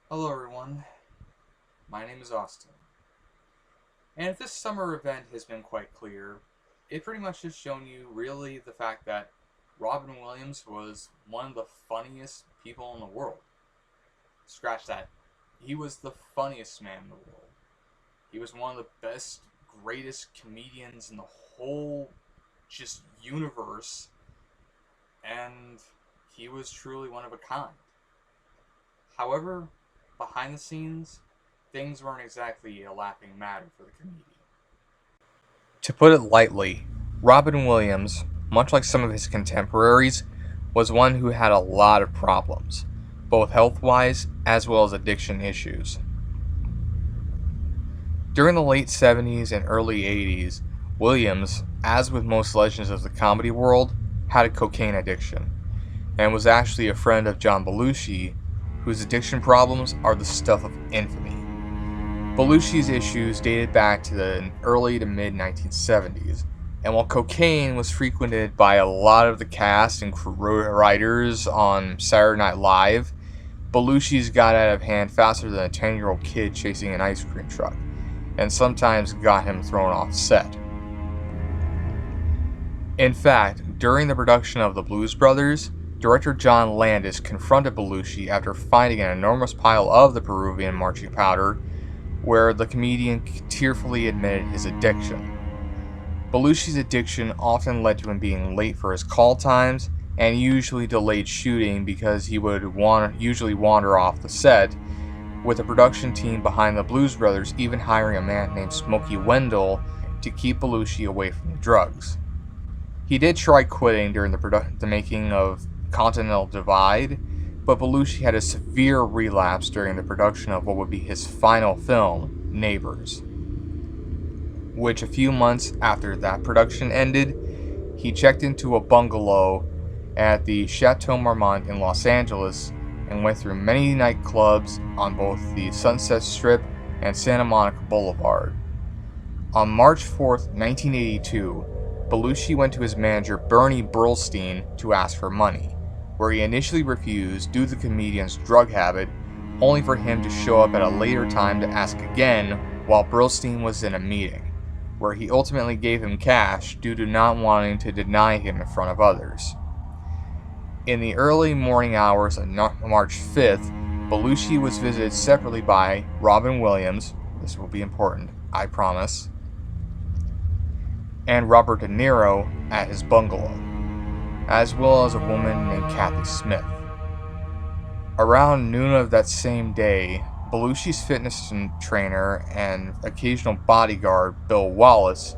Hello everyone, my name is Austin. And if this summer event has been quite clear, it pretty much has shown you really the fact that Robin Williams was one of the funniest people in the world. Scratch that. He was the funniest man in the world. He was one of the best, greatest comedians in the whole just universe, and he was truly one of a kind. However, behind the scenes, things weren't exactly a laughing matter for the comedian. To put it lightly, Robin Williams, much like some of his contemporaries, was one who had a lot of problems, both health wise as well as addiction issues. During the late 70s and early 80s, Williams, as with most legends of the comedy world, had a cocaine addiction, and was actually a friend of John Belushi, whose addiction problems are the stuff of infamy. Belushi's issues dated back to the early to mid 1970s, and while cocaine was frequented by a lot of the cast and writers on Saturday Night Live, Belushi's got out of hand faster than a 10-year-old kid chasing an ice cream truck, and sometimes got him thrown off set. In fact, during the production of The Blues Brothers, director John Landis confronted Belushi after finding an enormous pile of the Peruvian marching powder, where the comedian tearfully admitted his addiction. Belushi's addiction often led to him being late for his call times and usually delayed shooting because he would usually wander off the set, with the production team behind the Blues Brothers even hiring a man named Smokey Wendell to keep Belushi away from the drugs. He did try quitting during the making of Continental Divide, but Belushi had a severe relapse during the production of what would be his final film, Neighbors, which a few months after that production ended, he checked into a bungalow at the Chateau Marmont in Los Angeles and went through many nightclubs on both the Sunset Strip and Santa Monica Boulevard. On March 4th, 1982, Belushi went to his manager Bernie Brillstein to ask for money, where he initially refused due to the comedian's drug habit, only for him to show up at a later time to ask again while Brillstein was in a meeting, where he ultimately gave him cash due to not wanting to deny him in front of others. In the early morning hours of March 5th, Belushi was visited separately by Robin Williams, this will be important, I promise, and Robert De Niro at his bungalow, as well as a woman named Kathy Smith. Around noon of that same day, Belushi's fitness trainer and occasional bodyguard, Bill Wallace,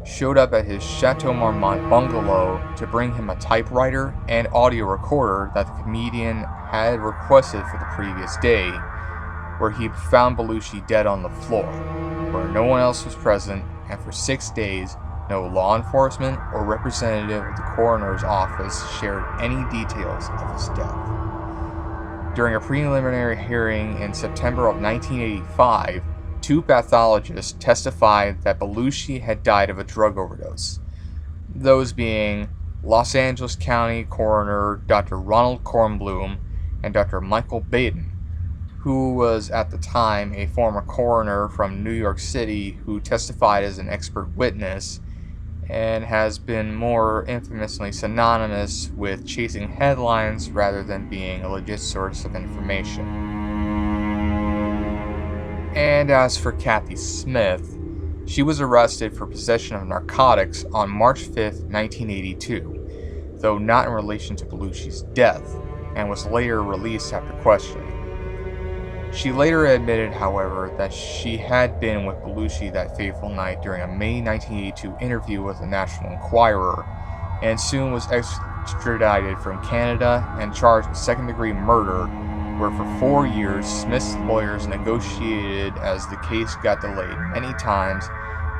showed up at his Chateau Marmont bungalow to bring him a typewriter and audio recorder that the comedian had requested for the previous day, where he found Belushi dead on the floor, where no one else was present, and for 6 days, no law enforcement or representative of the coroner's office shared any details of his death. During a preliminary hearing in September of 1985, 2 pathologists testified that Belushi had died of a drug overdose, those being Los Angeles County Coroner Dr. Ronald Kornblum and Dr. Michael Baden, who was at the time a former coroner from New York City who testified as an expert witness and has been more infamously synonymous with chasing headlines rather than being a legit source of information. And as for Kathy Smith, she was arrested for possession of narcotics on March 5th, 1982, though not in relation to Belushi's death, and was later released after questioning. She later admitted, however, that she had been with Belushi that fateful night during a May 1982 interview with the National Enquirer, and soon was extradited from Canada and charged with second-degree murder, where for 4 years Smith's lawyers negotiated as the case got delayed many times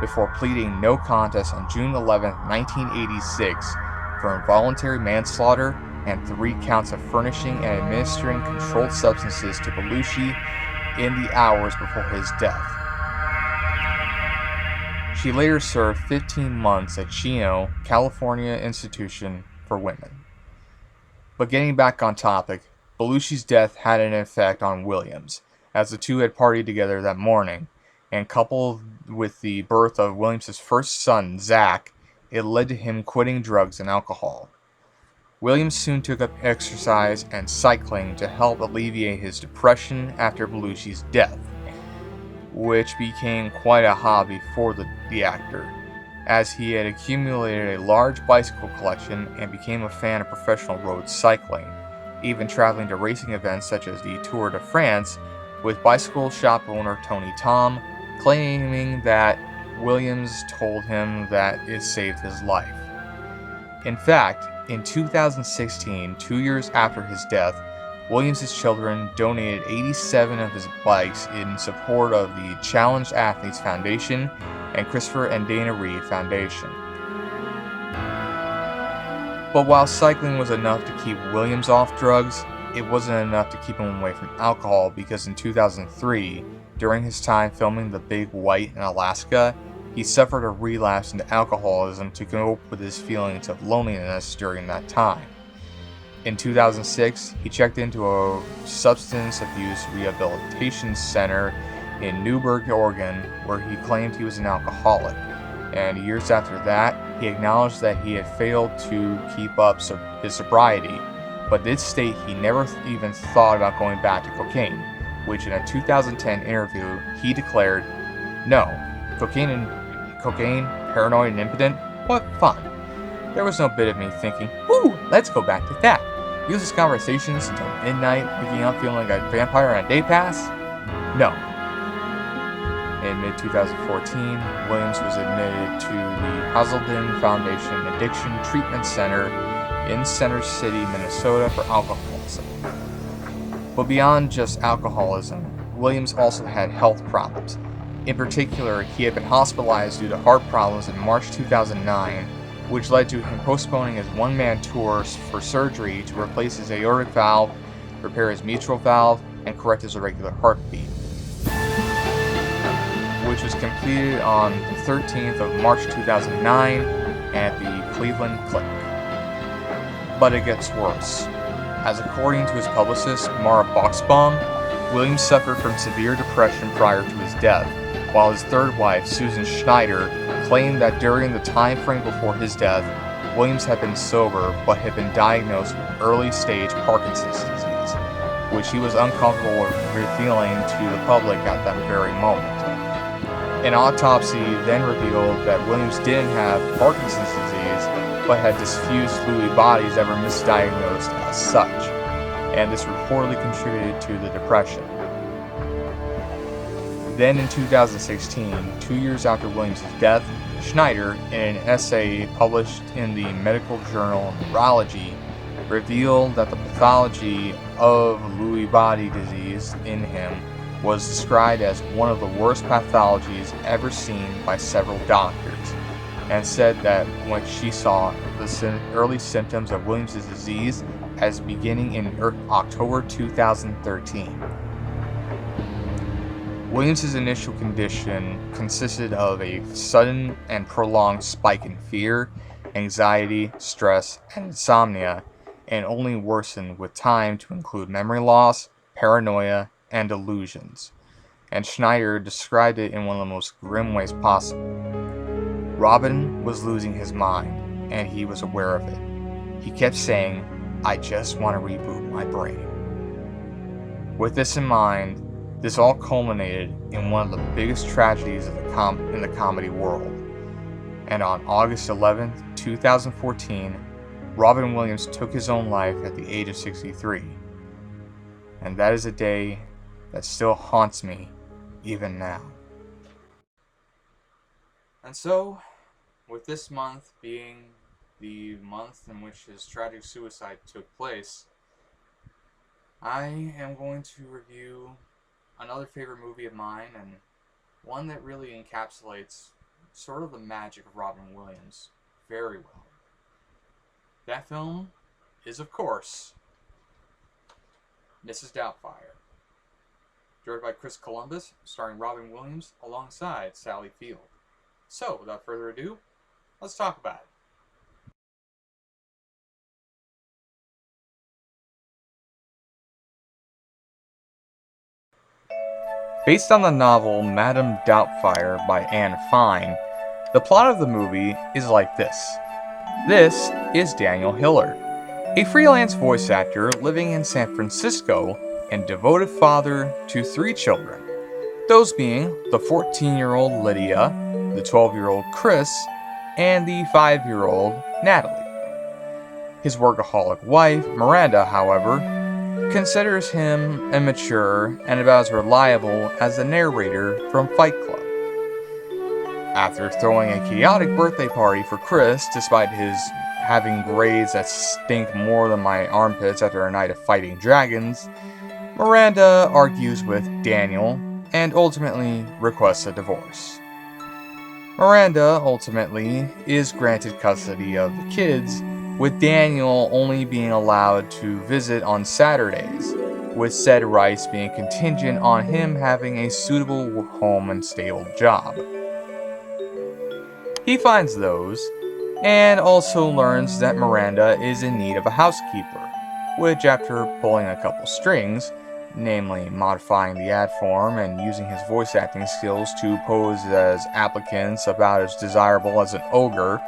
before pleading no contest on June 11, 1986 for involuntary manslaughter and 3 counts of furnishing and administering controlled substances to Belushi in the hours before his death. She later served 15 months at Chino, California Institution for Women. But getting back on topic, Belushi's death had an effect on Williams, as the two had partied together that morning, and coupled with the birth of Williams' first son, Zach, it led to him quitting drugs and alcohol. Williams soon took up exercise and cycling to help alleviate his depression after Belushi's death, which became quite a hobby for the actor, as he had accumulated a large bicycle collection and became a fan of professional road cycling, even traveling to racing events such as the Tour de France, with bicycle shop owner Tony Tom claiming that Williams told him that it saved his life. In fact, in 2016, 2 years after his death, Williams' children donated 87 of his bikes in support of the Challenged Athletes Foundation and Christopher and Dana Reed Foundation. But while cycling was enough to keep Williams off drugs, it wasn't enough to keep him away from alcohol, because in 2003, during his time filming The Big White in Alaska, he suffered a relapse into alcoholism to cope with his feelings of loneliness during that time. In 2006, he checked into a substance abuse rehabilitation center in Newberg, Oregon, where he claimed he was an alcoholic. And years after that, he acknowledged that he had failed to keep up his sobriety, but did state he never even thought about going back to cocaine, which in a 2010 interview he declared, "No, cocaine, paranoid and impotent, what fun." There was no bit of me thinking, "Woo, let's go back to that. Useless conversations until midnight, waking up feeling like a vampire on a day pass." No. In mid-2014, Williams was admitted to the Hazelden Foundation Addiction Treatment Center in Center City, Minnesota for alcoholism. But beyond just alcoholism, Williams also had health problems. In particular, he had been hospitalized due to heart problems in March 2009, which led to him postponing his one-man tours for surgery to replace his aortic valve, repair his mitral valve, and correct his irregular heartbeat, which was completed on the 13th of March 2009 at the Cleveland Clinic. But it gets worse, as according to his publicist, Mara Boxbaum, Williams suffered from severe depression prior to his death, while his third wife, Susan Schneider, claimed that during the time frame before his death, Williams had been sober but had been diagnosed with early-stage Parkinson's disease, which he was uncomfortable with revealing to the public at that very moment. An autopsy then revealed that Williams didn't have Parkinson's disease, but had diffuse Lewy bodies that were misdiagnosed as such, and this reportedly contributed to the depression. Then in 2016, 2 years after Williams' death, Schneider, in an essay published in the medical journal Neurology, revealed that the pathology of Lewy body disease in him was described as one of the worst pathologies ever seen by several doctors, and said that when she saw the early symptoms of Williams' disease as beginning in October 2013. Williams' initial condition consisted of a sudden and prolonged spike in fear, anxiety, stress, and insomnia, and only worsened with time to include memory loss, paranoia, and delusions. And Schneider described it in one of the most grim ways possible. Robin was losing his mind, and he was aware of it. He kept saying, "I just want to reboot my brain." With this in mind, this all culminated in one of the biggest tragedies of in the comedy world. And on August 11th, 2014, Robin Williams took his own life at the age of 63. And that is a day that still haunts me even now. And so, with this month being the month in which his tragic suicide took place, I am going to review another favorite movie of mine, and one that really encapsulates sort of the magic of Robin Williams very well. That film is, of course, Mrs. Doubtfire, directed by Chris Columbus, starring Robin Williams alongside Sally Field. So, without further ado, let's talk about it. Based on the novel Madame Doubtfire by Anne Fine, the plot of the movie is like this. This is Daniel Hillard, a freelance voice actor living in San Francisco and devoted father to 3 children, those being the 14-year-old Lydia, the 12-year-old Chris, and the 5-year-old Natalie. His workaholic wife, Miranda, however, considers him immature and about as reliable as the narrator from Fight Club. After throwing a chaotic birthday party for Chris, despite his having grades that stink more than my armpits after a night of fighting dragons, Miranda argues with Daniel and ultimately requests a divorce. Miranda ultimately is granted custody of the kids, with Daniel only being allowed to visit on Saturdays, with said rights being contingent on him having a suitable home and stable job. He finds those, and also learns that Miranda is in need of a housekeeper, which after pulling a couple strings, namely modifying the ad form and using his voice acting skills to pose as applicants about as desirable as an ogre,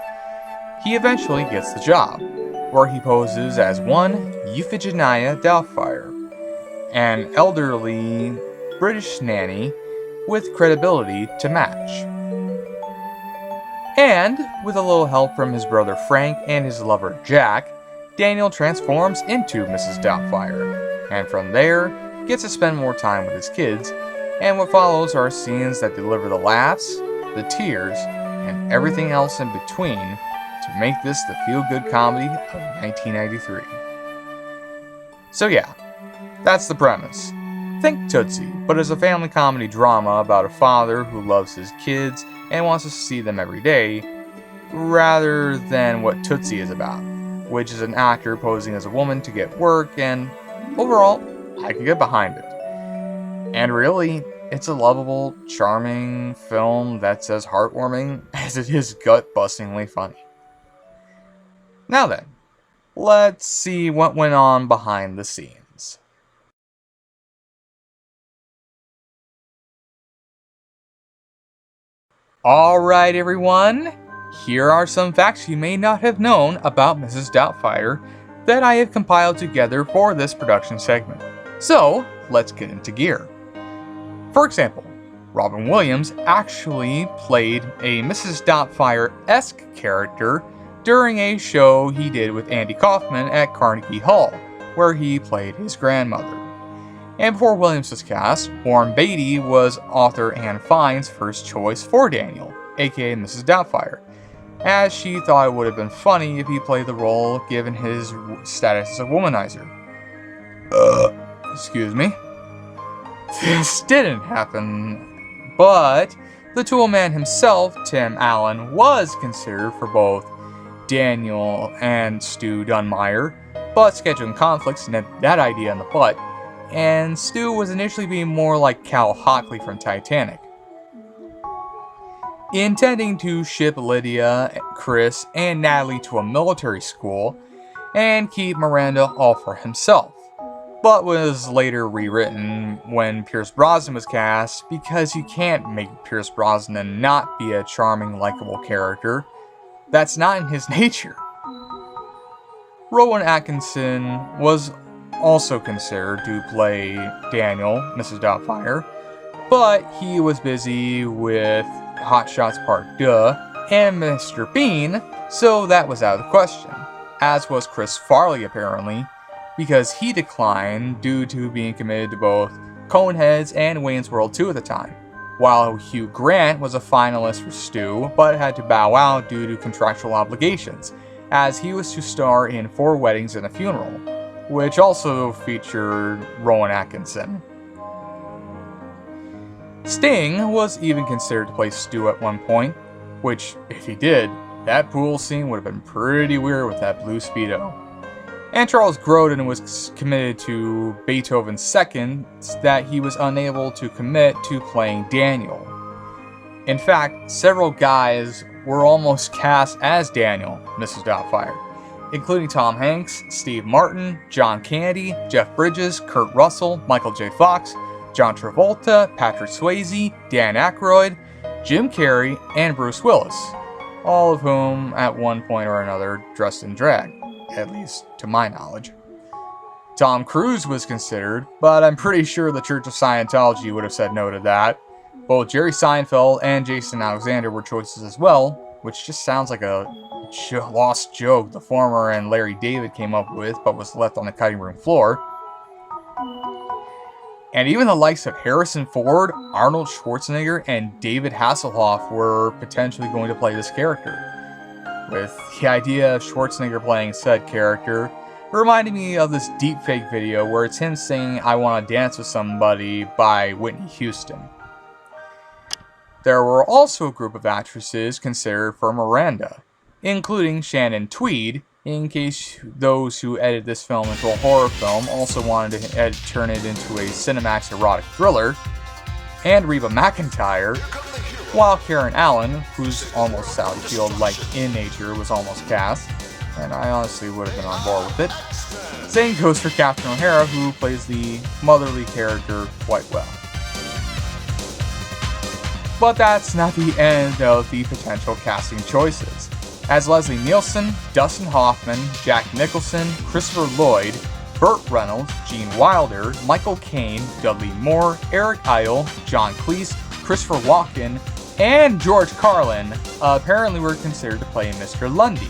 he eventually gets the job, where he poses as one Euphigenia Doubtfire, an elderly British nanny with credibility to match. And, with a little help from his brother Frank and his lover Jack, Daniel transforms into Mrs. Doubtfire, and from there, gets to spend more time with his kids, and what follows are scenes that deliver the laughs, the tears, and everything else in between to make this the feel-good comedy of 1993. So yeah, that's the premise. Think Tootsie, but as a family comedy drama about a father who loves his kids and wants to see them every day, rather than what Tootsie is about, which is an actor posing as a woman to get work, and overall, I can get behind it. And really, it's a lovable, charming film that's as heartwarming as it is gut-bustingly funny. Now then, let's see what went on behind the scenes. Alright everyone, here are some facts you may not have known about Mrs. Doubtfire that I have compiled together for this production segment. So, let's get into gear. For example, Robin Williams actually played a Mrs. Doubtfire-esque character during a show he did with Andy Kaufman at Carnegie Hall, where he played his grandmother. And before Williams was cast, Warren Beatty was author Anne Fine's first choice for Daniel, aka Mrs. Doubtfire, as she thought it would have been funny if he played the role given his status as a womanizer. Excuse me. This didn't happen, but the Toolman himself, Tim Allen, was considered for both Daniel and Stu Dunmire, but scheduling conflicts nipped that idea in the butt, and Stu was initially being more like Cal Hockley from Titanic, intending to ship Lydia, Chris, and Natalie to a military school and keep Miranda all for himself, but was later rewritten when Pierce Brosnan was cast because you can't make Pierce Brosnan not be a charming, likable character. That's not in his nature. Rowan Atkinson was also considered to play Daniel, Mrs. Doubtfire, but he was busy with Hot Shots Part 2 and Mr. Bean, so that was out of the question, as was Chris Farley apparently, because he declined due to being committed to both Coneheads and Wayne's World 2 at the time, while Hugh Grant was a finalist for Stu, but had to bow out due to contractual obligations, as he was to star in 4 Weddings and a Funeral, which also featured Rowan Atkinson. Sting was even considered to play Stu at one point, which, if he did, that pool scene would have been pretty weird with that blue Speedo. And Charles Grodin was committed to Beethoven's Second that he was unable to commit to playing Daniel. In fact, several guys were almost cast as Daniel, Mrs. Doubtfire, including Tom Hanks, Steve Martin, John Candy, Jeff Bridges, Kurt Russell, Michael J. Fox, John Travolta, Patrick Swayze, Dan Aykroyd, Jim Carrey, and Bruce Willis, all of whom at one point or another dressed in drag, at least to my knowledge. Tom Cruise was considered, but I'm pretty sure the Church of Scientology would have said no to that. Both Jerry Seinfeld and Jason Alexander were choices as well, which just sounds like a lost joke the former and Larry David came up with, but was left on the cutting room floor. And even the likes of Harrison Ford, Arnold Schwarzenegger, and David Hasselhoff were potentially going to play this character, with the idea of Schwarzenegger playing said character reminded me of this deepfake video where it's him saying "I Want to Dance with Somebody" by Whitney Houston. There were also a group of actresses considered for Miranda, including Shannon Tweed, in case those who edited this film into a horror film also wanted to turn it into a Cinemax erotic thriller, and Reba McEntire, while Karen Allen, who's almost Sally Field-like in nature, was almost cast, and I honestly would have been on board with it. Same goes for Catherine O'Hara, who plays the motherly character quite well. But that's not the end of the potential casting choices, as Leslie Nielsen, Dustin Hoffman, Jack Nicholson, Christopher Lloyd, Burt Reynolds, Gene Wilder, Michael Caine, Dudley Moore, Eric Idle, John Cleese, Christopher Walken, and George Carlin apparently were considered to play Mr. Lundy,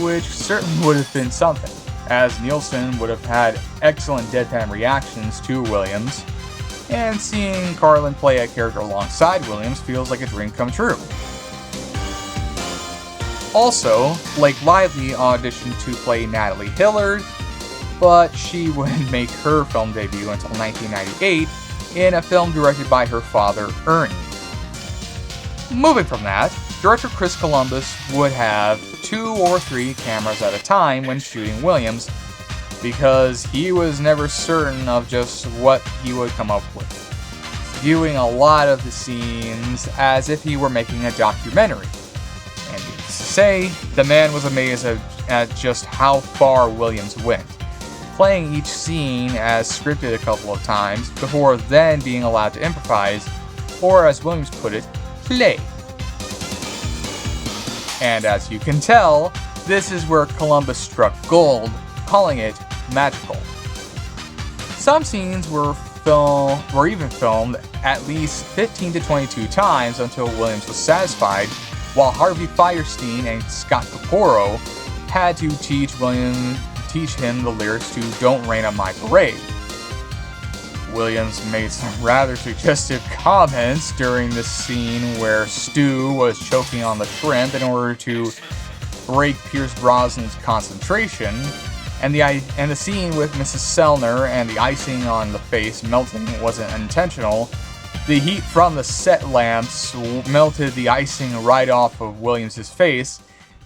which certainly would have been something, as Nielsen would have had excellent deadpan reactions to Williams, and seeing Carlin play a character alongside Williams feels like a dream come true. Also, Blake Lively auditioned to play Natalie Hillard, but she wouldn't make her film debut until 1998 in a film directed by her father, Ernie. Moving from that, director Chris Columbus would have 2 or 3 cameras at a time when shooting Williams, because he was never certain of just what he would come up with, viewing a lot of the scenes as if he were making a documentary. And needless to say, the man was amazed at just how far Williams went, playing each scene as scripted a couple of times before then being allowed to improvise, or as Williams put it, play. And as you can tell, this is where Columbus struck gold, calling it magical. Some scenes were even filmed at least 15 to 22 times until Williams was satisfied, while Harvey Fierstein and Scott Caporo had to teach him the lyrics to "Don't Rain on My Parade." Williams made some rather suggestive comments during the scene where Stu was choking on the shrimp in order to break Pierce Brosnan's concentration, and the scene with Mrs. Sellner and the icing on the face melting wasn't intentional. The heat from the set lamps melted the icing right off of Williams' face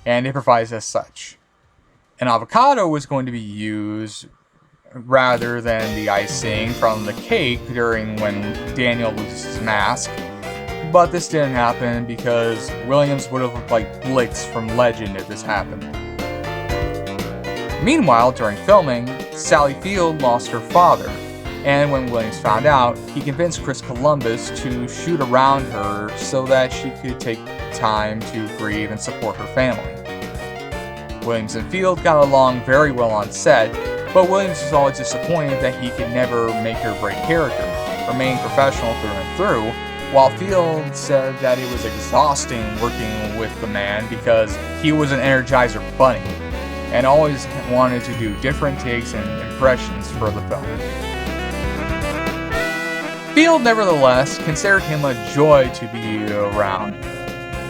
and improvised as such. An avocado was going to be used rather than the icing from the cake during when Daniel loses his mask, but this didn't happen because Williams would have looked like Blix from Legend if this happened. Meanwhile, during filming, Sally Field lost her father, and when Williams found out, he convinced Chris Columbus to shoot around her so that she could take time to grieve and support her family. Williams and Field got along very well on set, but Williams was always disappointed that he could never make her break character, remain professional through and through, while Field said that it was exhausting working with the man because he was an Energizer bunny, and always wanted to do different takes and impressions for the film. Field, nevertheless, considered him a joy to be around,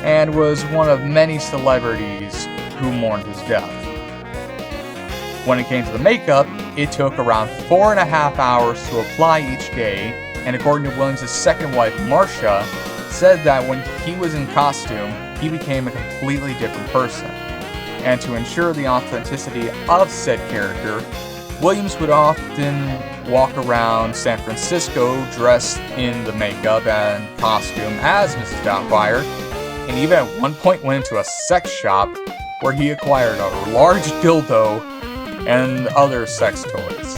and was one of many celebrities who mourned his death. When it came to the makeup, it took around 4.5 hours to apply each day, and according to Williams' second wife, Marcia, said that when he was in costume, he became a completely different person. And to ensure the authenticity of said character, Williams would often walk around San Francisco dressed in the makeup and costume as Mrs. Doubtfire, and even at one point went into a sex shop where he acquired a large dildo and other sex toys.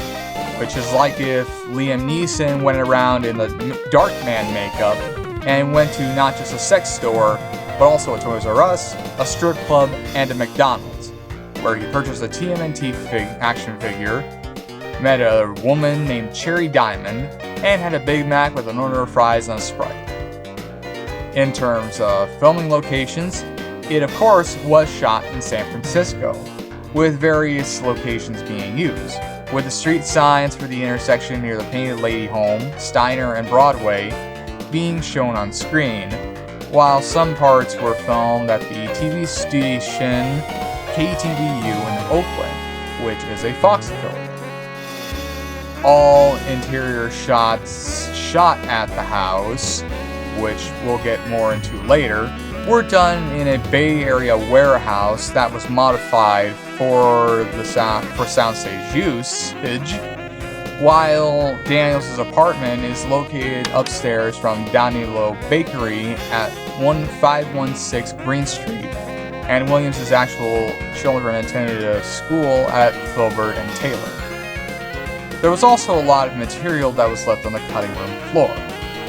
which is like if Liam Neeson went around in the Darkman makeup and went to not just a sex store, but also a Toys R Us, a strip club, and a McDonald's, where he purchased a TMNT action figure, met a woman named Cherry Diamond, and had a Big Mac with an order of fries and a Sprite. In terms of filming locations, it of course was shot in San Francisco, with various locations being used, with the street signs for the intersection near the Painted Lady Home, Steiner, and Broadway being shown on screen, while some parts were filmed at the TV station KTVU in Oakland, which is a Fox affiliate. All interior shots shot at the house, which we'll get more into later, were done in a Bay Area warehouse that was modified for soundstage usage, while Daniels' apartment is located upstairs from Danilo Bakery at 1516 Green Street, and Williams' actual children attended a school at Filbert and Taylor. There was also a lot of material that was left on the cutting room floor.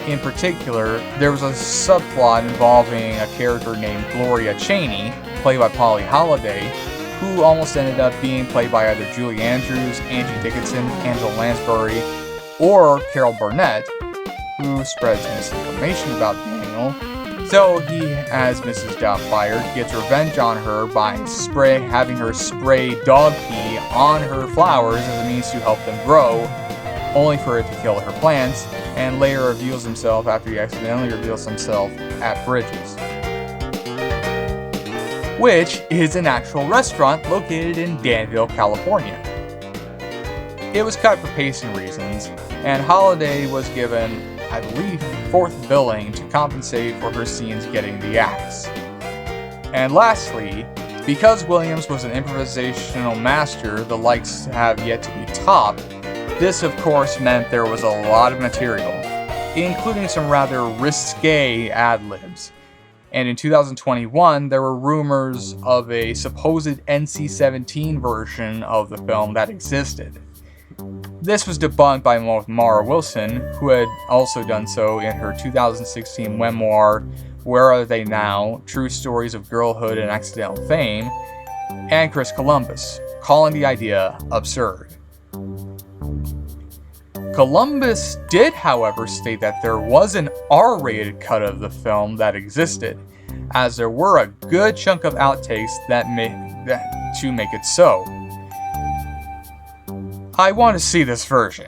In particular, there was a subplot involving a character named Gloria Cheney, played by Polly Holliday, who almost ended up being played by either Julie Andrews, Angie Dickinson, Angela Lansbury, or Carol Burnett, who spreads misinformation about Daniel. So he, as Mrs. Doubtfire, gets revenge on her by having her spray dog pee on her flowers as a means to help them grow, only for it to kill her plants, and later reveals himself after he accidentally reveals himself at Bridges, which is an actual restaurant located in Danville, California. It was cut for pacing reasons, and Holliday was given, I believe, 4th billing to compensate for her scenes getting the axe. And lastly, because Williams was an improvisational master the likes have yet to be topped, this of course meant there was a lot of material, including some rather risque ad-libs. And in 2021, there were rumors of a supposed NC-17 version of the film that existed. This was debunked by Mara Wilson, who had also done so in her 2016 memoir, Where Are They Now? True Stories of Girlhood and Accidental Fame, and Chris Columbus, calling the idea absurd. Columbus did, however, state that there was an R-rated cut of the film that existed, as there were a good chunk of outtakes to make it so. I want to see this version.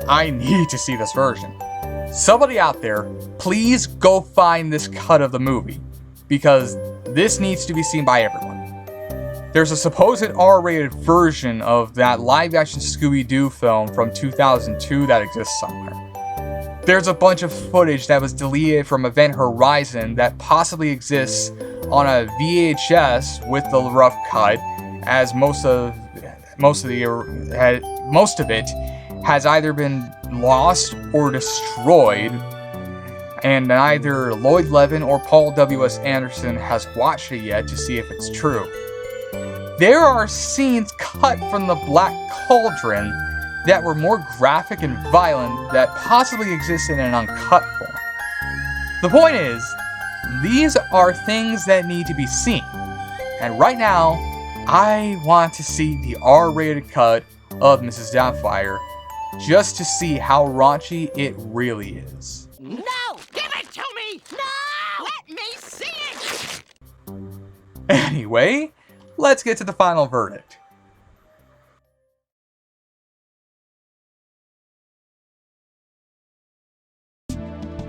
I need to see this version. Somebody out there, please go find this cut of the movie, because this needs to be seen by everyone. There's a supposed R-rated version of that live-action Scooby-Doo film from 2002 that exists somewhere. There's a bunch of footage that was deleted from Event Horizon that possibly exists on a VHS with the rough cut, as most of it has either been lost or destroyed, and neither Lloyd Levin or Paul W.S. Anderson has watched it yet to see if it's true. There are scenes cut from the Black Cauldron that were more graphic and violent that possibly exist in an uncut form. The point is, these are things that need to be seen, and right now, I want to see the R-rated cut of Mrs. Doubtfire just to see how raunchy it really is. No! Give it to me! No! Let me see it! Anyway, let's get to the final verdict.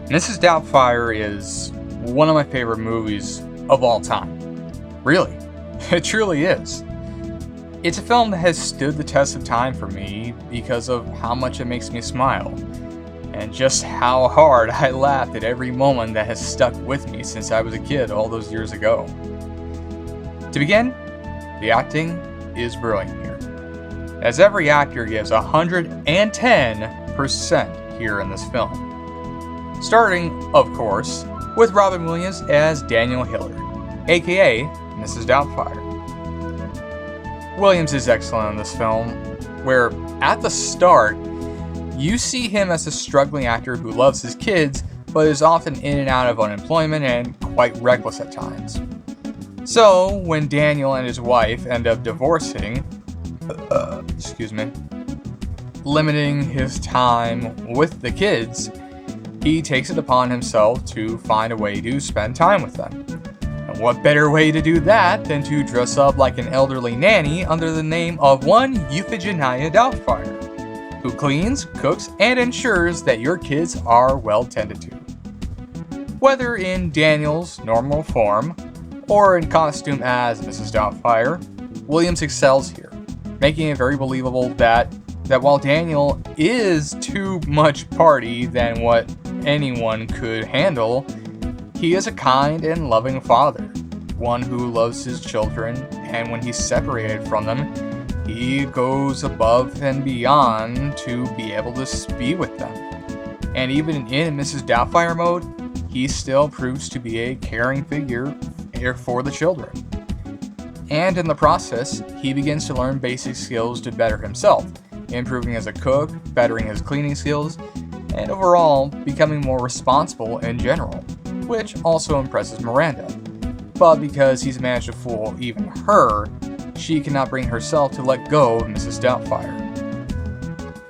Mrs. Doubtfire is one of my favorite movies of all time. Really, it truly is. It's a film that has stood the test of time for me because of how much it makes me smile, and just how hard I laughed at every moment that has stuck with me since I was a kid all those years ago. To begin, the acting is brilliant here, as every actor gives 110% here in this film. Starting, of course, with Robin Williams as Daniel Hillard, aka Mrs. Doubtfire. Williams is excellent in this film, where at the start, you see him as a struggling actor who loves his kids, but is often in and out of unemployment and quite reckless at times. So, when Daniel and his wife end up divorcing, limiting his time with the kids, he takes it upon himself to find a way to spend time with them. And what better way to do that than to dress up like an elderly nanny under the name of one Euphigenia Doubtfire, who cleans, cooks, and ensures that your kids are well tended to. Whether in Daniel's normal form, or in costume as Mrs. Doubtfire, Williams excels here, making it very believable that while Daniel is too much party than what anyone could handle, he is a kind and loving father, one who loves his children, and when he's separated from them, he goes above and beyond to be able to be with them. And even in Mrs. Doubtfire mode, he still proves to be a caring figure for the children. And in the process, he begins to learn basic skills to better himself, improving as a cook, bettering his cleaning skills, and overall becoming more responsible in general, which also impresses Miranda. But because he's managed to fool even her, she cannot bring herself to let go of Mrs. Doubtfire.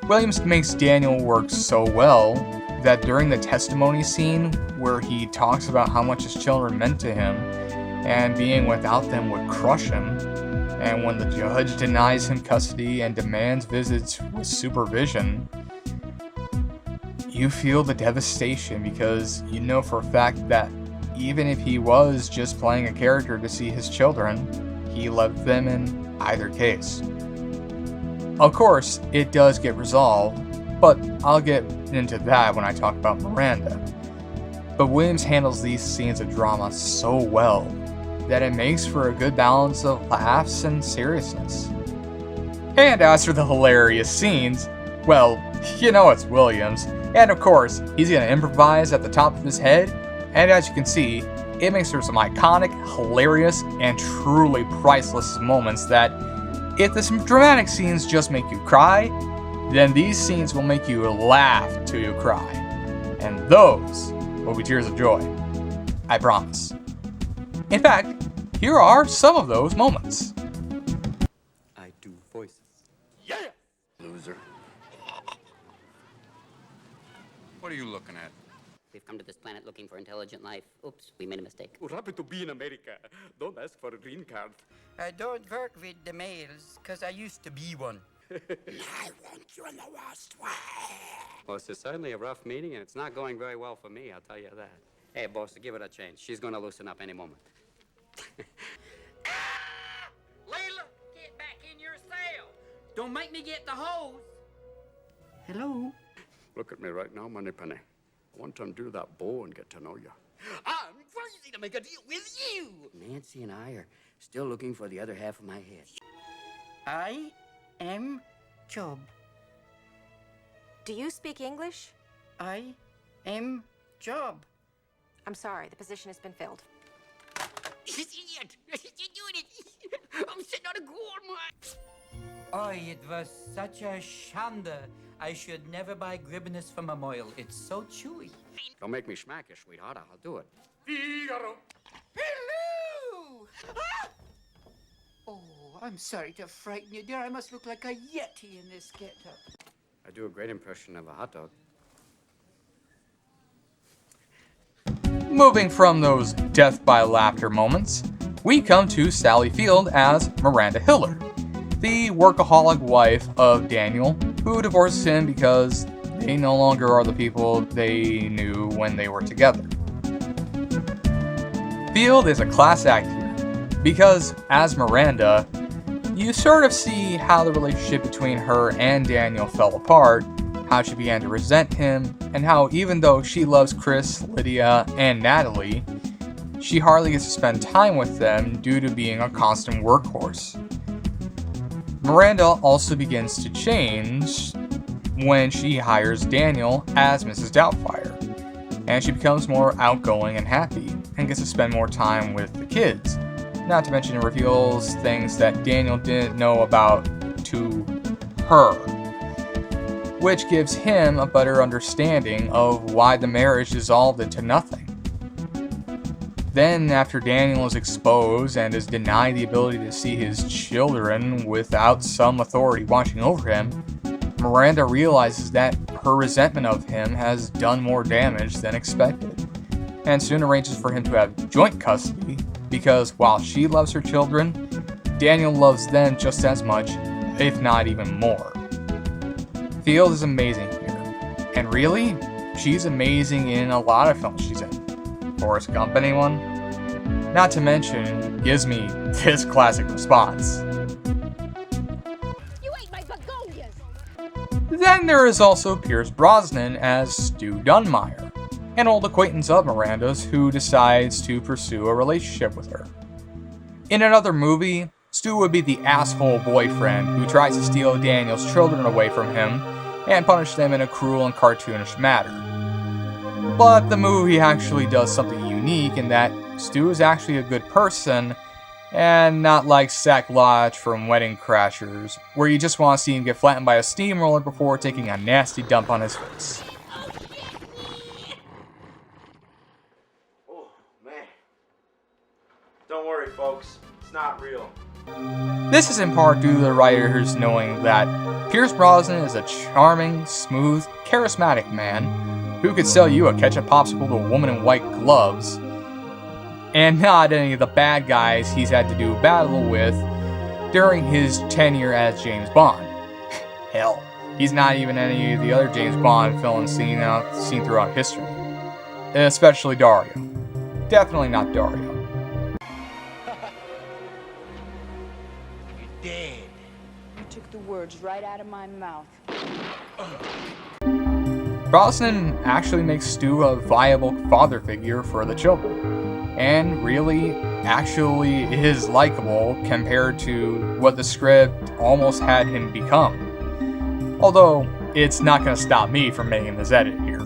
Williams makes Daniel work so well that during the testimony scene where he talks about how much his children meant to him, and being without them would crush him, and when the judge denies him custody and demands visits with supervision, you feel the devastation because you know for a fact that even if he was just playing a character to see his children, he loved them in either case. Of course, it does get resolved, but I'll get into that when I talk about Miranda. But Williams handles these scenes of drama so well that it makes for a good balance of laughs and seriousness. And as for the hilarious scenes, well, you know it's Williams, and of course, he's gonna improvise at the top of his head, and as you can see, it makes for some iconic, hilarious, and truly priceless moments that, if the dramatic scenes just make you cry, then these scenes will make you laugh till you cry. And those will be tears of joy. I promise. In fact, here are some of those moments. I do voices. Yeah! Loser. What are you looking at? We've come to this planet looking for intelligent life. Oops, we made a mistake. We're happy to be in America. Don't ask for a green card. I don't work with the males, because I used to be one. I want you in the worst way. Well, it's certainly a rough meeting, and it's not going very well for me, I'll tell you that. Hey, boss, give it a chance. She's going to loosen up any moment. Layla, get back in your cell. Don't make me get the hose. Hello? Look at me right now, Moneypenny. I want to undo that bow and get to know you. I'm crazy to make a deal with you. Nancy and I are still looking for the other half of my head. I am Job. Do you speak English? I am Job. I'm sorry, the position has been filled. This idiot! You're doing it! I'm sitting on a gold mine! Oh, it was such a shanda. I should never buy Gribbinus from a moil. It's so chewy. Don't make me smack you, sweetheart. I'll do it. Figaro. Hello! Ah! Oh, I'm sorry to frighten you, dear. I must look like a yeti in this get-up. I do a great impression of a hot dog. Moving from those death by laughter moments, we come to Sally Field as Miranda Hiller, the workaholic wife of Daniel, who divorces him because they no longer are the people they knew when they were together. Field is a class act here, because as Miranda, you sort of see how the relationship between her and Daniel fell apart, how she began to resent him, and how even though she loves Chris, Lydia, and Natalie, she hardly gets to spend time with them due to being a constant workhorse. Miranda also begins to change when she hires Daniel as Mrs. Doubtfire, and she becomes more outgoing and happy, and gets to spend more time with the kids. Not to mention it reveals things that Daniel didn't know about to her, which gives him a better understanding of why the marriage dissolved into nothing. Then, after Daniel is exposed and is denied the ability to see his children without some authority watching over him, Miranda realizes that her resentment of him has done more damage than expected, and soon arranges for him to have joint custody, because while she loves her children, Daniel loves them just as much, if not even more. Field is amazing here, and really, she's amazing in a lot of films she's in. Forrest Gump, anyone? Not to mention, gives me this classic response. You ate my begonias! Then there is also Pierce Brosnan as Stu Dunmire, an old acquaintance of Miranda's who decides to pursue a relationship with her. In another movie, Stu would be the asshole boyfriend who tries to steal Daniel's children away from him and punish them in a cruel and cartoonish manner. But the movie actually does something unique in that Stu is actually a good person, and not like Zach Lodge from Wedding Crashers, where you just want to see him get flattened by a steamroller before taking a nasty dump on his face. Oh, man. Don't worry, folks. It's not real. This is in part due to the writers knowing that Pierce Brosnan is a charming, smooth, charismatic man who could sell you a ketchup popsicle to a woman in white gloves, and not any of the bad guys he's had to do battle with during his tenure as James Bond. Hell, he's not even any of the other James Bond villains seen throughout history. Especially Dario. Definitely not Dario. You took the words right out of my mouth. Brosnan actually makes Stu a viable father figure for the children, and really, actually is likable compared to what the script almost had him become. Although, it's not going to stop me from making this edit here.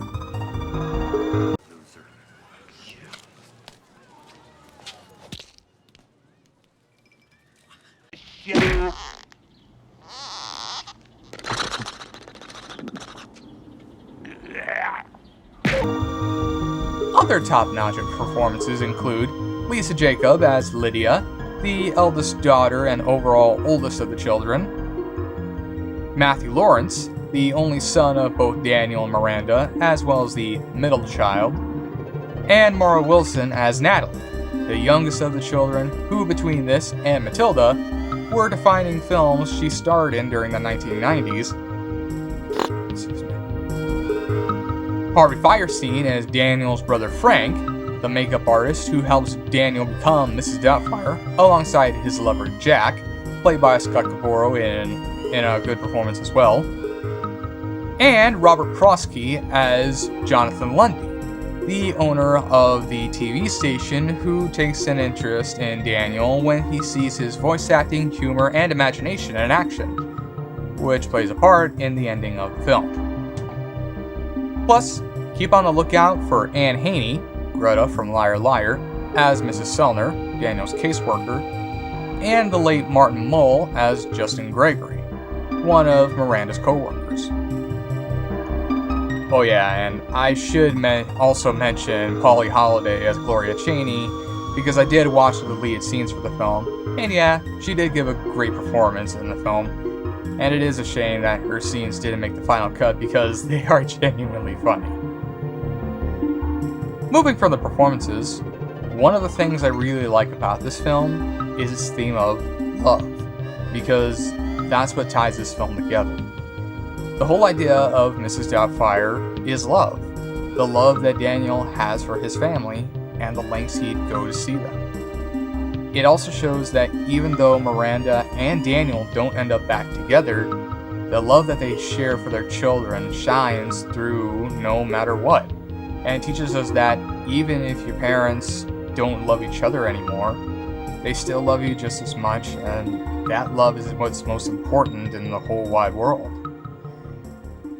Other top-notch performances include Lisa Jacob as Lydia, the eldest daughter and overall oldest of the children, Matthew Lawrence, the only son of both Daniel and Miranda, as well as the middle child, and Mara Wilson as Natalie, the youngest of the children, who between this and Matilda were defining films she starred in during the 1990s. Harvey Fierstein as Daniel's brother Frank, the makeup artist who helps Daniel become Mrs. Doubtfire, alongside his lover Jack, played by Scott Caporo in a good performance as well, and Robert Prosky as Jonathan Lundy, the owner of the TV station who takes an interest in Daniel when he sees his voice acting, humor, and imagination in action, which plays a part in the ending of the film. Plus, keep on the lookout for Anne Haney, Greta from Liar Liar, as Mrs. Sellner, Daniel's caseworker, and the late Martin Mull as Justin Gregory, one of Miranda's co-workers. Oh yeah, and I should also mention Polly Holliday as Gloria Cheney, because I did watch the deleted scenes for the film, and yeah, she did give a great performance in the film. And it is a shame that her scenes didn't make the final cut because they are genuinely funny. Moving from the performances, one of the things I really like about this film is its theme of love, because that's what ties this film together. The whole idea of Mrs. Doubtfire is love. The love that Daniel has for his family, and the lengths he'd go to see them. It also shows that even though Miranda and Daniel don't end up back together, the love that they share for their children shines through no matter what. And it teaches us that even if your parents don't love each other anymore, they still love you just as much, and that love is what's most important in the whole wide world.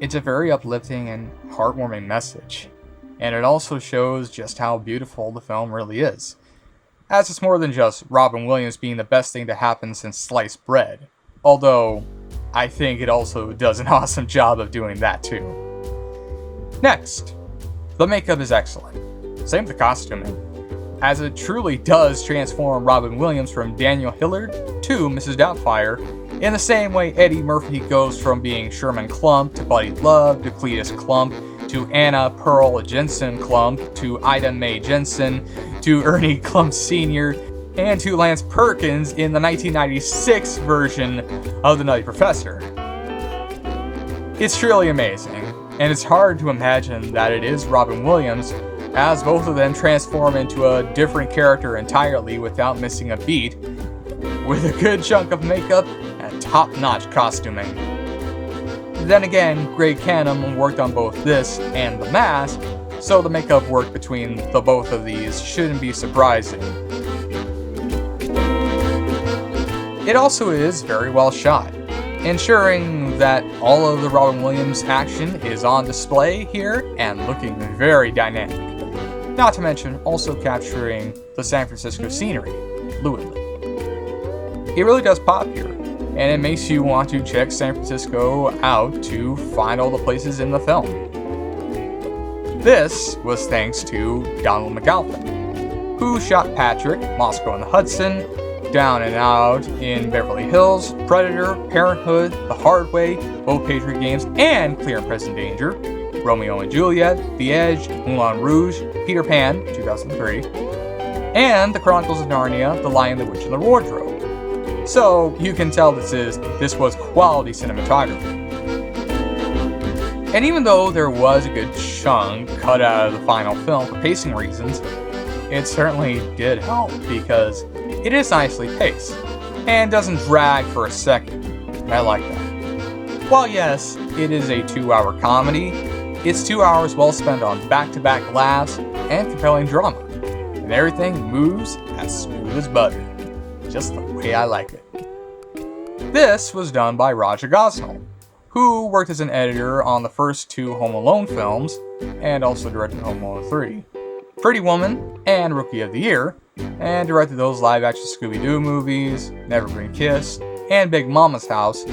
It's a very uplifting and heartwarming message, and it also shows just how beautiful the film really is, as it's more than just Robin Williams being the best thing to happen since sliced bread, although I think it also does an awesome job of doing that too. Next, the makeup is excellent. Same with the costuming, as it truly does transform Robin Williams from Daniel Hillard to Mrs. Doubtfire, in the same way Eddie Murphy goes from being Sherman Klump to Buddy Love to Cletus Klump to Anna Pearl Jensen Klump to Ida Mae Jensen to Ernie Klump Sr. and to Lance Perkins in the 1996 version of The Nutty Professor. It's truly amazing, and it's hard to imagine that it is Robin Williams, as both of them transform into a different character entirely without missing a beat, with a good chunk of makeup and top-notch costuming. Then again, Greg Canham worked on both this and The Mask, so the makeup work between the both of these shouldn't be surprising. It also is very well shot, ensuring that all of the Robin Williams action is on display here and looking very dynamic. Not to mention also capturing the San Francisco scenery fluidly. It really does pop here, and it makes you want to check San Francisco out to find all the places in the film. This was thanks to Donald McGowan, who shot Patrick, Moscow on the Hudson, Down and Out in Beverly Hills, Predator, Parenthood, The Hard Way, Both Patriot Games, and Clear and Present Danger, Romeo and Juliet, The Edge, Moulin Rouge, Peter Pan, 2003, and The Chronicles of Narnia, The Lion, the Witch, and the Wardrobe. So you can tell this was quality cinematography. And even though there was a good chunk cut out of the final film for pacing reasons, it certainly did help because it is nicely paced and doesn't drag for a second. I like that. While yes, it is a 2-hour comedy, it's 2 hours well spent on back-to-back laughs and compelling drama, and everything moves as smooth as butter, just the way I like it. This was done by Roger Gosnell, who worked as an editor on the first 2 Home Alone films, and also directed Home Alone 3, Pretty Woman, and Rookie of the Year, and directed those live-action Scooby-Doo movies, Never Been Kissed, and Big Mama's House,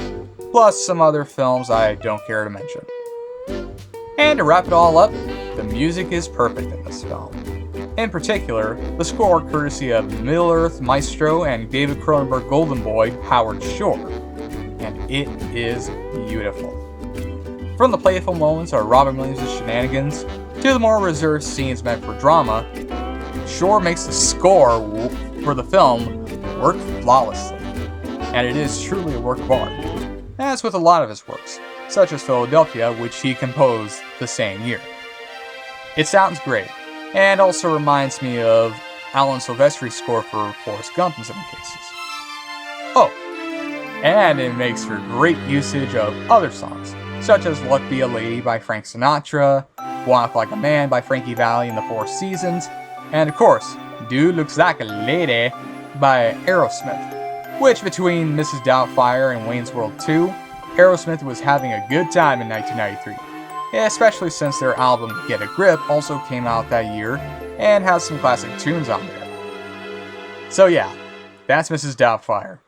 plus some other films I don't care to mention. And to wrap it all up, the music is perfect in this film. In particular, the score courtesy of Middle-earth maestro and David Cronenberg golden boy Howard Shore, and it is beautiful. From the playful moments of Robin Williams' shenanigans, to the more reserved scenes meant for drama, Shore makes the score for the film work flawlessly, and it is truly a work of art, as with a lot of his works, such as Philadelphia, which he composed the same year. It sounds great, and also reminds me of Alan Silvestri's score for Forrest Gump in some cases. Oh, and it makes for great usage of other songs, such as Luck Be a Lady by Frank Sinatra, Walk Like a Man by Frankie Valli in the Four Seasons, and of course, Dude Looks Like a Lady by Aerosmith, which between Mrs. Doubtfire and Wayne's World 2, Aerosmith was having a good time in 1993, especially since their album Get a Grip also came out that year and has some classic tunes on there. So yeah, that's Mrs. Doubtfire.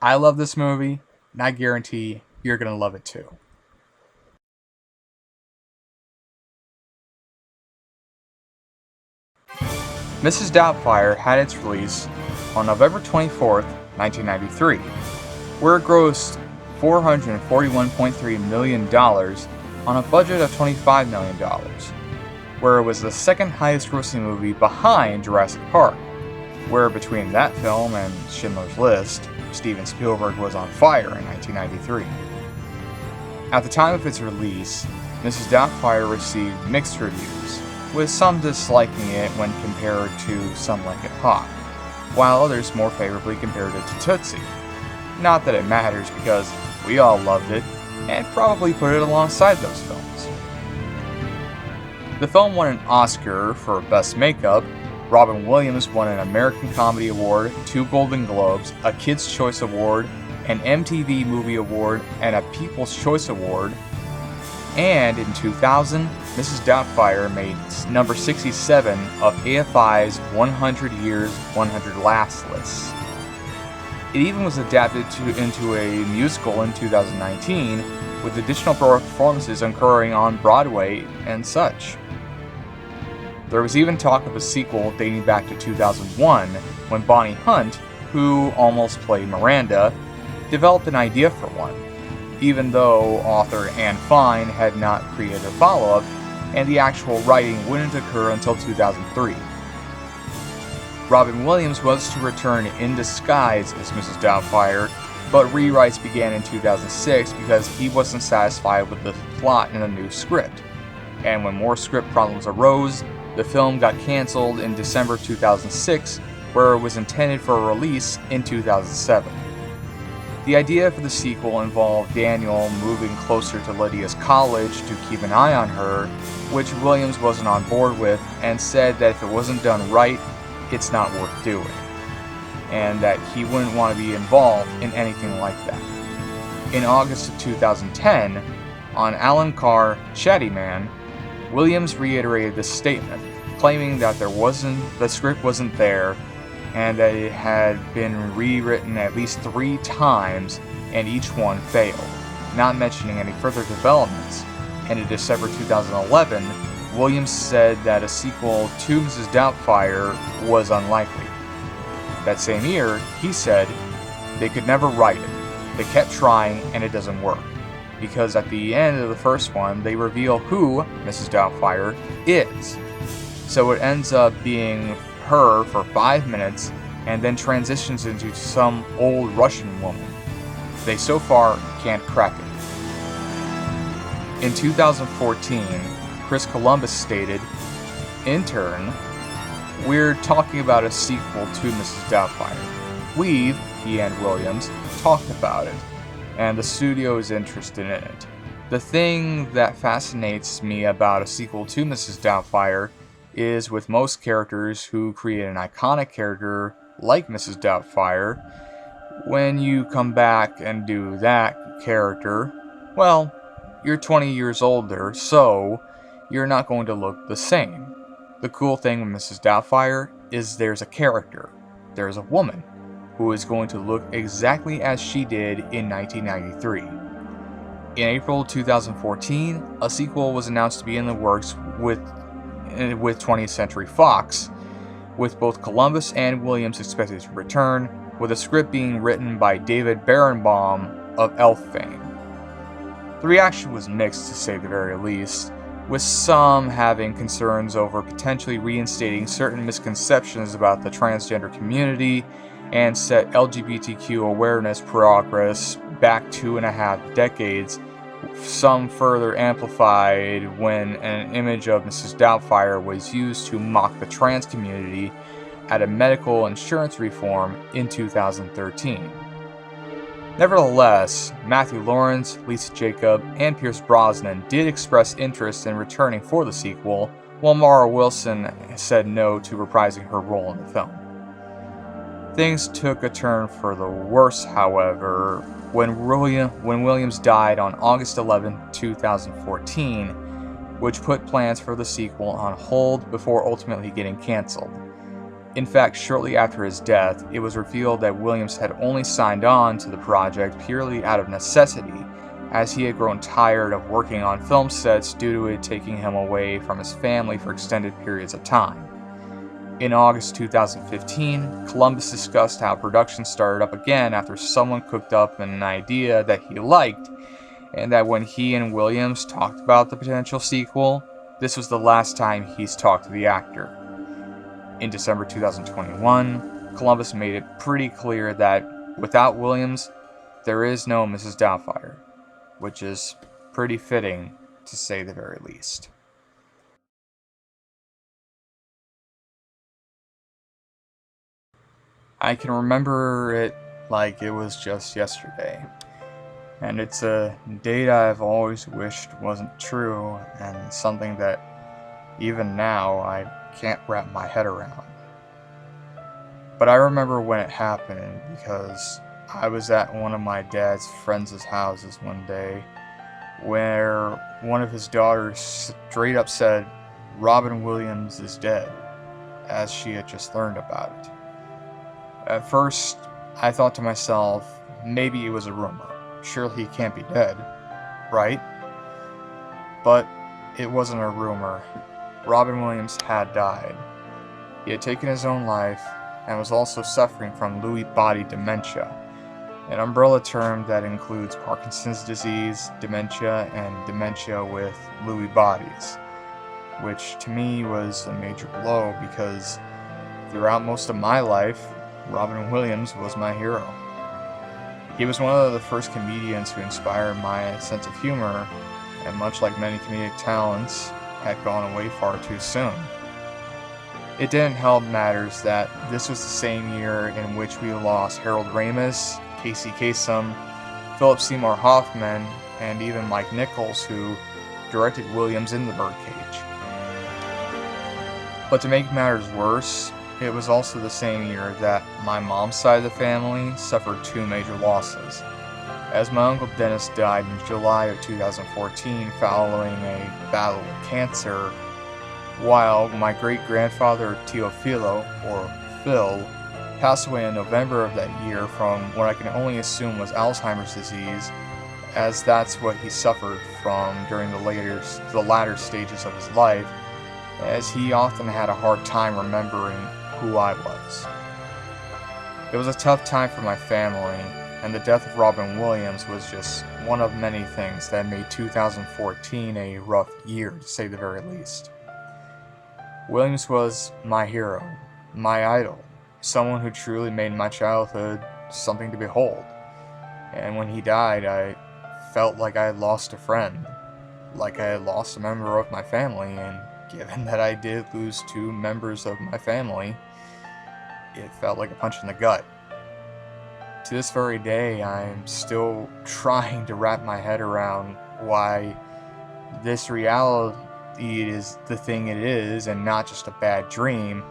I love this movie, and I guarantee you're gonna love it too. Mrs. Doubtfire had its release on November 24th, 1993, where it grossed $441.3 million on a budget of $25 million, where it was the second highest grossing movie behind Jurassic Park, where between that film and Schindler's List, Steven Spielberg was on fire in 1993. At the time of its release, Mrs. Doubtfire received mixed reviews, with some disliking it when compared to Some Like It Hot, while others more favorably compared it to Tootsie. Not that it matters because we all loved it, and probably put it alongside those films. The film won an Oscar for Best Makeup. Robin Williams won an American Comedy Award, 2 Golden Globes, a Kids' Choice Award, an MTV Movie Award, and a People's Choice Award. And in 2000, Mrs. Doubtfire made number 67 of AFI's 100 Years, 100 Laughs list. It even was adapted into a musical in 2019, with additional performances occurring on Broadway and such. There was even talk of a sequel dating back to 2001, when Bonnie Hunt, who almost played Miranda, developed an idea for one, even though author Anne Fine had not created a follow-up, and the actual writing wouldn't occur until 2003. Robin Williams was to return in disguise as Mrs. Doubtfire, but rewrites began in 2006 because he wasn't satisfied with the plot in a new script. And when more script problems arose, the film got cancelled in December 2006, where it was intended for a release in 2007. The idea for the sequel involved Daniel moving closer to Lydia's college to keep an eye on her, which Williams wasn't on board with and said that if it wasn't done right, it's not worth doing, and that he wouldn't want to be involved in anything like that. In August of 2010, on Alan Carr Chatty Man, Williams reiterated this statement, claiming that the script wasn't there, and that it had been rewritten at least 3 times, and each one failed, not mentioning any further developments. And in December 2011, Williams said that a sequel to Mrs. Doubtfire was unlikely. That same year, he said, they could never write it. They kept trying and it doesn't work. Because at the end of the first one, they reveal who Mrs. Doubtfire is. So it ends up being her for 5 minutes and then transitions into some old Russian woman. They so far can't crack it. In 2014, Chris Columbus stated, "Intern, we're talking about a sequel to Mrs. Doubtfire. He and Williams, talked about it, and the studio is interested in it. The thing that fascinates me about a sequel to Mrs. Doubtfire is with most characters who create an iconic character like Mrs. Doubtfire, when you come back and do that character, well, you're 20 years older, so you're not going to look the same. The cool thing with Mrs. Doubtfire is there's a character, there's a woman, who is going to look exactly as she did in 1993. In April 2014, a sequel was announced to be in the works with 20th Century Fox, with both Columbus and Williams expected to return, with a script being written by David Berenbaum of Elf fame. The reaction was mixed, to say the very least, with some having concerns over potentially reinstating certain misconceptions about the transgender community and set LGBTQ awareness progress back 2.5 decades, some further amplified when an image of Mrs. Doubtfire was used to mock the trans community at a medical insurance reform in 2013. Nevertheless, Matthew Lawrence, Lisa Jacob, and Pierce Brosnan did express interest in returning for the sequel, while Mara Wilson said no to reprising her role in the film. Things took a turn for the worse, however, when Williams died on August 11, 2014, which put plans for the sequel on hold before ultimately getting cancelled. In fact, shortly after his death, it was revealed that Williams had only signed on to the project purely out of necessity, as he had grown tired of working on film sets due to it taking him away from his family for extended periods of time. In August 2015, Columbus discussed how production started up again after someone cooked up an idea that he liked, and that when he and Williams talked about the potential sequel, this was the last time he's talked to the actor. In December 2021, Columbus made it pretty clear that without Williams, there is no Mrs. Doubtfire, which is pretty fitting, to say the very least. I can remember it like it was just yesterday, and it's a date I've always wished wasn't true, and something that even now I can't wrap my head around. But I remember when it happened because I was at one of my dad's friends' houses one day where one of his daughters straight up said, "Robin Williams is dead," as she had just learned about it. At first, I thought to myself, maybe it was a rumor. Surely he can't be dead, right? But it wasn't a rumor. Robin Williams had died. He had taken his own life and was also suffering from Lewy body dementia, an umbrella term that includes Parkinson's disease, dementia, and dementia with Lewy bodies, which to me was a major blow because throughout most of my life, Robin Williams was my hero. He was one of the first comedians who inspired my sense of humor, and much like many comedic talents, had gone away far too soon. It didn't help matters that this was the same year in which we lost Harold Ramis, Casey Kasem, Philip Seymour Hoffman, and even Mike Nichols, who directed Williams in The Birdcage. But to make matters worse, it was also the same year that my mom's side of the family suffered two major losses, as my Uncle Dennis died in July of 2014 following a battle with cancer, while my great-grandfather Teofilo, or Phil, passed away in November of that year from what I can only assume was Alzheimer's disease, as that's what he suffered from during the latter stages of his life, as he often had a hard time remembering who I was. It was a tough time for my family, and the death of Robin Williams was just one of many things that made 2014 a rough year, to say the very least. Williams was my hero, my idol, someone who truly made my childhood something to behold. And when he died, I felt like I had lost a friend, like I had lost a member of my family, and given that I did lose two members of my family, it felt like a punch in the gut. To this very day, I'm still trying to wrap my head around why this reality is the thing it is and not just a bad dream.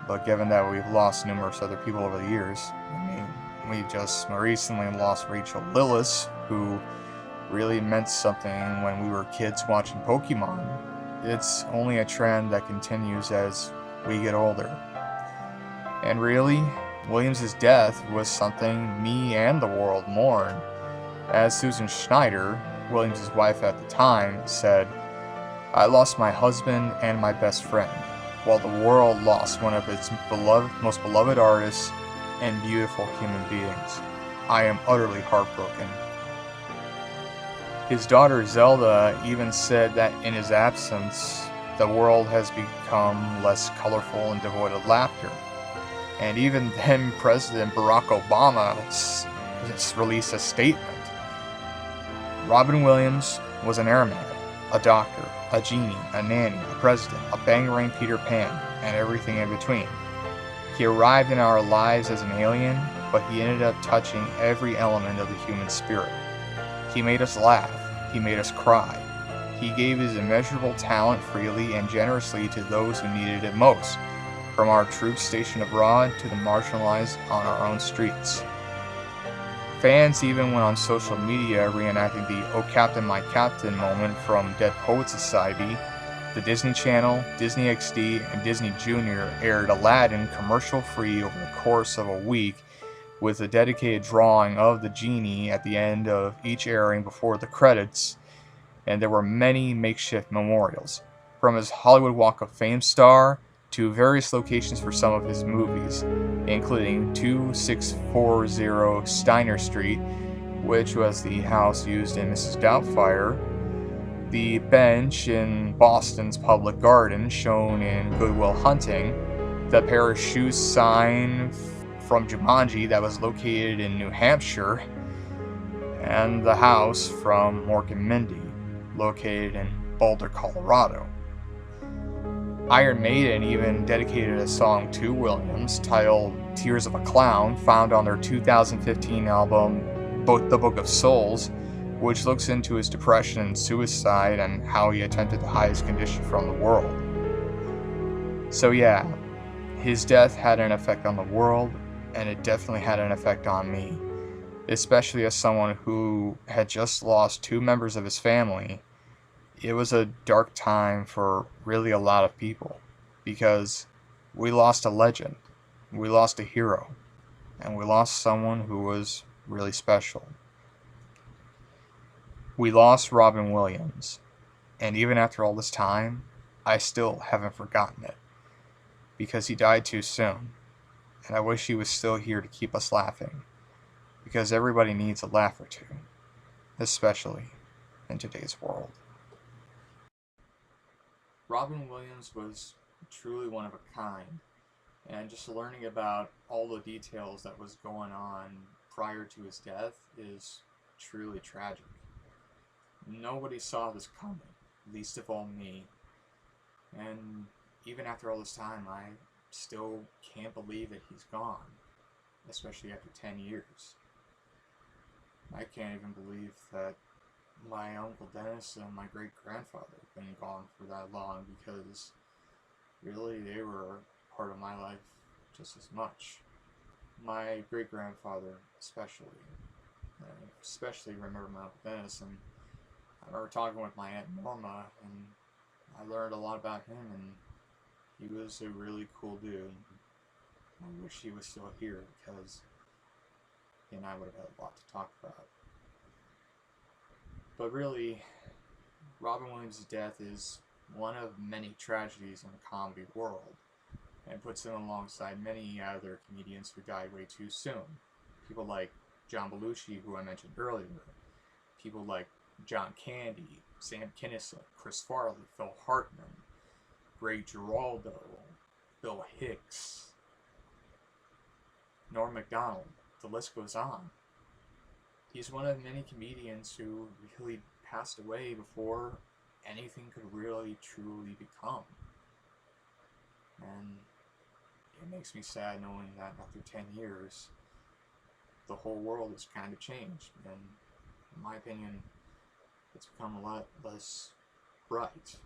But given that we've lost numerous other people over the years, I mean, we just recently lost Rachel Lillis, who really meant something when we were kids watching Pokemon. It's only a trend that continues as we get older. And really, Williams' death was something me and the world mourned, as Susan Schneider, Williams' wife at the time, said, "I lost my husband and my best friend, while the world lost one of its most beloved artists and beautiful human beings. I am utterly heartbroken." His daughter Zelda even said that in his absence, the world has become less colorful and devoid of laughter. And even then, President Barack Obama released a statement. Robin Williams was an airman, a doctor, a genie, a nanny, a president, a Bangarang Peter Pan, and everything in between. He arrived in our lives as an alien, but he ended up touching every element of the human spirit. He made us laugh. He made us cry. He gave his immeasurable talent freely and generously to those who needed it most, from our troops stationed abroad to the marginalized on our own streets. Fans even went on social media reenacting the "Oh Captain, My Captain" moment from Dead Poets Society. The Disney Channel, Disney XD, and Disney Junior aired Aladdin commercial-free over the course of a week, with a dedicated drawing of the genie at the end of each airing before the credits, and there were many makeshift memorials, from his Hollywood Walk of Fame star to various locations for some of his movies, including 2640 Steiner Street, which was the house used in Mrs. Doubtfire, the bench in Boston's Public Garden shown in Good Will Hunting, the pair of shoes sign from Jumanji that was located in New Hampshire, and the house from Mork and Mindy, located in Boulder, Colorado. Iron Maiden even dedicated a song to Williams titled "Tears of a Clown," found on their 2015 album The Book of Souls, which looks into his depression and suicide and how he attempted to hide his condition from the world. So yeah, his death had an effect on the world, and it definitely had an effect on me, especially as someone who had just lost two members of his family. It was a dark time for really a lot of people, because we lost a legend, we lost a hero, and we lost someone who was really special. We lost Robin Williams, and even after all this time, I still haven't forgotten it, because he died too soon, and I wish he was still here to keep us laughing, because everybody needs a laugh or two, especially in today's world. Robin Williams was truly one of a kind, and just learning about all the details that was going on prior to his death is truly tragic. Nobody saw this coming, least of all me. And even after all this time, I still can't believe that he's gone, especially after 10 years. I can't even believe that my Uncle Dennis and my great-grandfather have been gone for that long, because really they were part of my life just as much. My great-grandfather especially. I especially remember my Uncle Dennis, and I remember talking with my Aunt Norma, and I learned a lot about him, and he was a really cool dude. I wish he was still here, because he and I would have had a lot to talk about. But really, Robin Williams' death is one of many tragedies in the comedy world, and puts him alongside many other comedians who died way too soon. People like John Belushi, who I mentioned earlier. People like John Candy, Sam Kinison, Chris Farley, Phil Hartman, Greg Giraldo, Bill Hicks, Norm Macdonald. The list goes on. He's one of many comedians who really passed away before anything could really truly become. And it makes me sad knowing that after 10 years, the whole world has kind of changed. And in my opinion, it's become a lot less bright,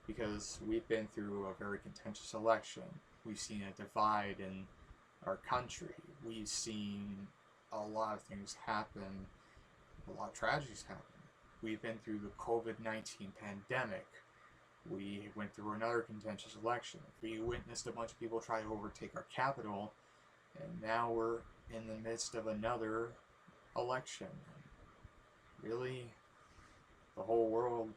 because we've been through a very contentious election. We've seen a divide in our country. We've seen a lot of things happen, a lot of tragedies happen. We've been through the COVID-19 pandemic. We went through another contentious election. We witnessed a bunch of people try to overtake our capital, and now we're in the midst of another election. Really, the whole world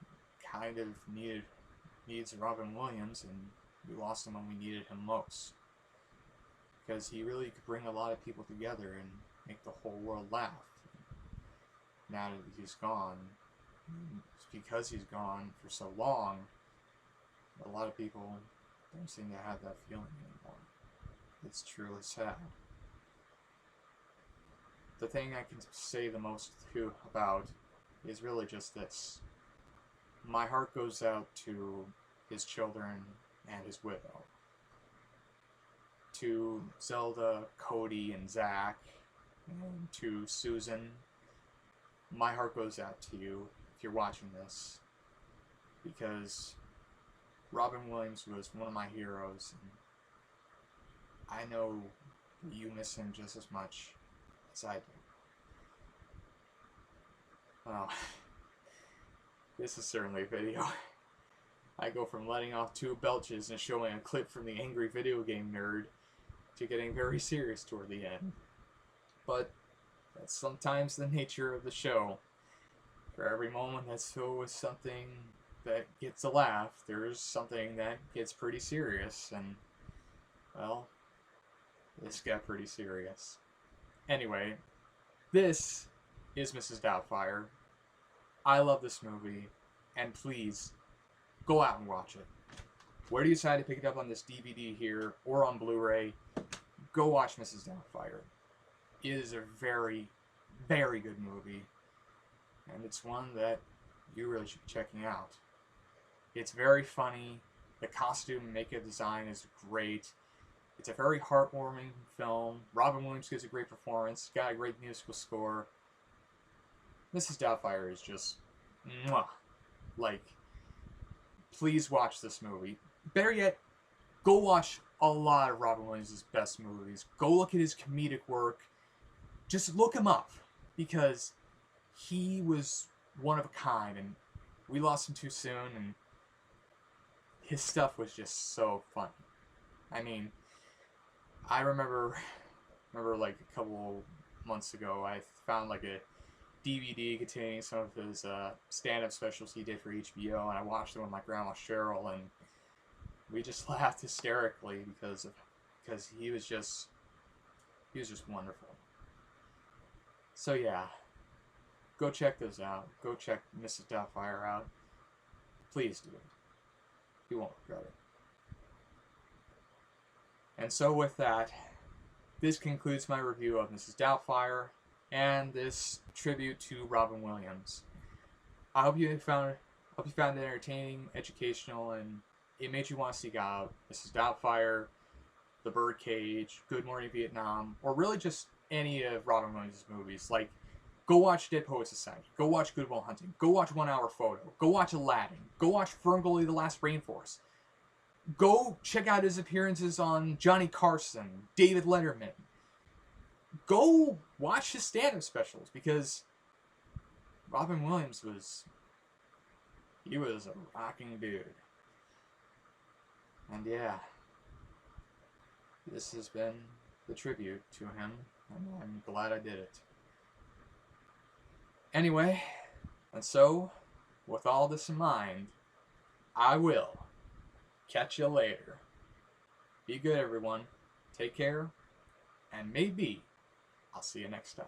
kind of needs Robin Williams, and we lost him when we needed him most. Because he really could bring a lot of people together and make the whole world laugh. Now that he's gone, because he's gone for so long, a lot of people don't seem to have that feeling anymore. It's truly sad. The thing I can say the most too about is really just this. My heart goes out to his children and his widow. To Zelda, Cody, and Zach, and to Susan. My heart goes out to you if you're watching this, because Robin Williams was one of my heroes, and I know you miss him just as much as I do. Oh, this is certainly a video. I go from letting off 2 belches and showing a clip from the Angry Video Game Nerd to getting very serious toward the end. But that's sometimes the nature of the show. For every moment that's filled with something that gets a laugh, there's something that gets pretty serious, and, well, this got pretty serious. Anyway, this is Mrs. Doubtfire. I love this movie, and please, go out and watch it. Whether you decide to pick it up on this DVD here, or on Blu-ray, go watch Mrs. Doubtfire. It is a very, very good movie, and it's one that you really should be checking out. It's very funny. The costume and makeup design is great. It's a very heartwarming film. Robin Williams gives a great performance. Got a great musical score. Mrs. Doubtfire is just mwah. Like, please watch this movie. Better yet, go watch a lot of Robin Williams' best movies. Go look at his comedic work. Just look him up, because he was one of a kind, and we lost him too soon, and his stuff was just so funny. I mean, I remember remember like a couple months ago, I found like a DVD containing some of his stand-up specials he did for HBO, and I watched them with my grandma Cheryl, and we just laughed hysterically because he was just wonderful. So yeah, go check those out. Go check Mrs. Doubtfire out. Please do. You won't regret it. And so with that, this concludes my review of Mrs. Doubtfire and this tribute to Robin Williams. I hope you found it entertaining, educational, and it made you want to seek out Mrs. Doubtfire, The Birdcage, Good Morning Vietnam, or really just any of Robin Williams' movies. Like, go watch Dead Poets Society, go watch Good Will Hunting, go watch 1 Hour Photo, go watch Aladdin, go watch Ferngully the Last Rainforest. Go check out his appearances on Johnny Carson, David Letterman. Go watch his stand-up specials, because Robin Williams was a rocking dude. And yeah, this has been the tribute to him, and I'm glad I did it. Anyway, and so, with all this in mind, I will catch you later. Be good, everyone. Take care, and maybe I'll see you next time.